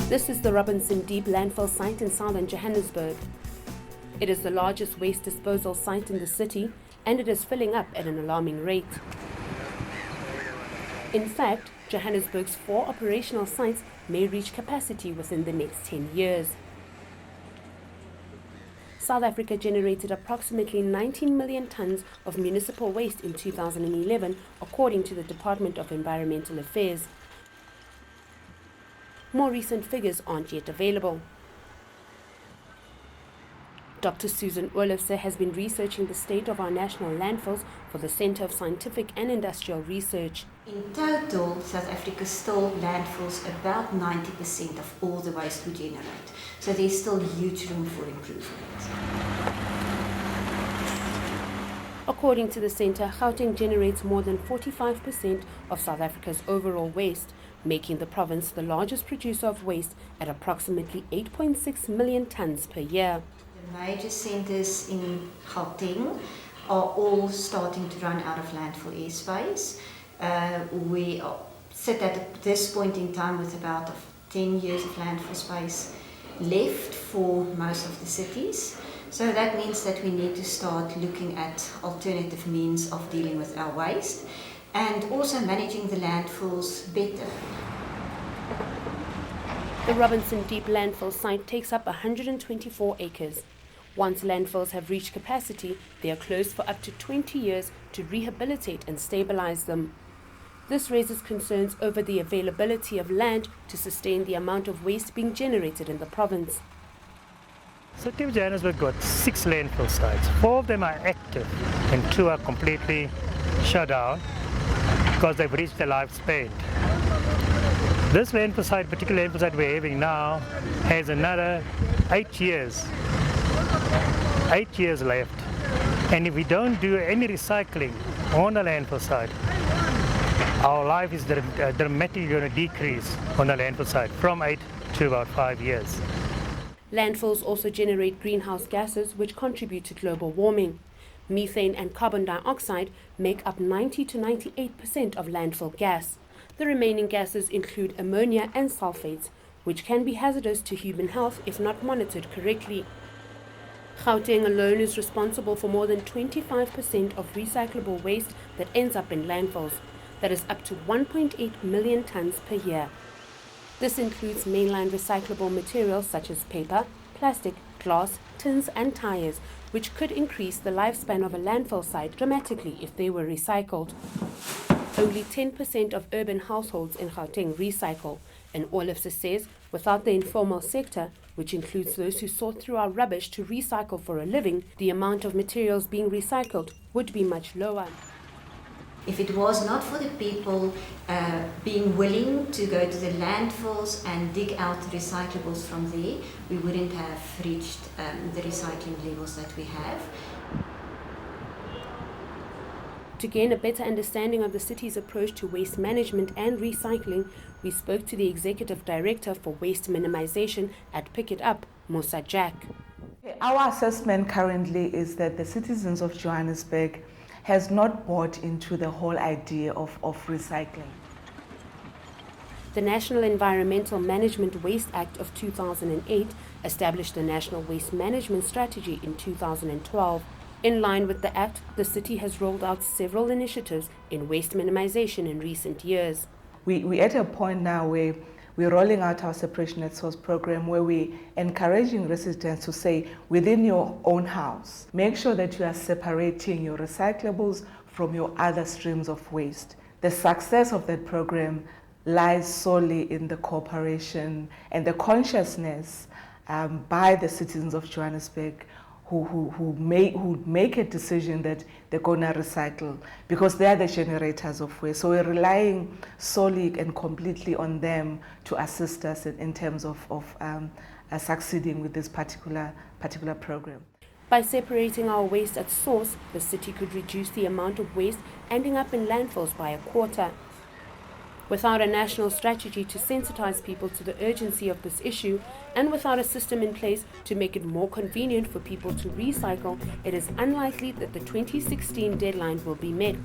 This is the Robinson Deep landfill site in southern Johannesburg. It is the largest waste disposal site in the city, and it is filling up at an alarming rate. In fact, Johannesburg's 4 operational sites may reach capacity within the next 10 years. South Africa generated approximately 19 million tons of municipal waste in 2011, according to the Department of Environmental Affairs. More recent figures aren't yet available. Dr. Susan Olofse has been researching the state of our national landfills for the Centre of Scientific and Industrial Research. In total, South Africa still landfills about 90% of all the waste we generate. So there's still huge room for improvement. According to the centre, Gauteng generates more than 45% of South Africa's overall waste, making the province the largest producer of waste at approximately 8.6 million tons per year. The major centres in Gauteng are all starting to run out of landfill airspace. We sit at this point in time with about 10 years of landfill space left for most of the cities. So that means that we need to start looking at alternative means of dealing with our waste and also managing the landfills better. The Robinson Deep landfill site takes up 124 acres. Once landfills have reached capacity, they are closed for up to 20 years to rehabilitate and stabilize them. This raises concerns over the availability of land to sustain the amount of waste being generated in the province. City of Johannesburg got 6 landfill sites. 4 of them are active and 2 are completely shut down because they've reached their lifespan. This landfill site, particular landfill site we're having now, has another 8 years. 8 years left. And if we don't do any recycling on the landfill site, our life is dramatically going to decrease on the landfill site from 8 to about 5 years. Landfills also generate greenhouse gases which contribute to global warming. Methane and carbon dioxide make up 90 to 98% of landfill gas. The remaining gases include ammonia and sulfates, which can be hazardous to human health if not monitored correctly. Gauteng alone is responsible for more than 25% of recyclable waste that ends up in landfills. That is up to 1.8 million tons per year. This includes mainline recyclable materials such as paper, plastic, glass, tins and tires, which could increase the lifespan of a landfill site dramatically if they were recycled. Only 10% of urban households in Gauteng recycle, and Olofse says without the informal sector, which includes those who sort through our rubbish to recycle for a living, the amount of materials being recycled would be much lower. If it was not for the people being willing to go to the landfills and dig out the recyclables from there, we wouldn't have reached the recycling levels that we have. To gain a better understanding of the city's approach to waste management and recycling, we spoke to the Executive Director for Waste Minimization at Pick It Up, Musa Jack. Our assessment currently is that the citizens of Johannesburg has not bought into the whole idea of recycling. The National Environmental Management Waste Act of 2008 established the National Waste Management Strategy in 2012. In line with the Act, the city has rolled out several initiatives in waste minimization in recent years. We're at a point now where we're rolling out our separation at source program, where we're encouraging residents to say, within your own house, make sure that you are separating your recyclables from your other streams of waste. The success of that program lies solely in the cooperation and the consciousness by the citizens of Johannesburg who make a decision that they're going to recycle, because they are the generators of waste. So we're relying solely and completely on them to assist us in terms of succeeding with this particular program. By separating our waste at source, the city could reduce the amount of waste ending up in landfills by a quarter. Without a national strategy to sensitize people to the urgency of this issue, And without a system in place to make it more convenient for people to recycle, it is unlikely that the 2016 deadline will be met.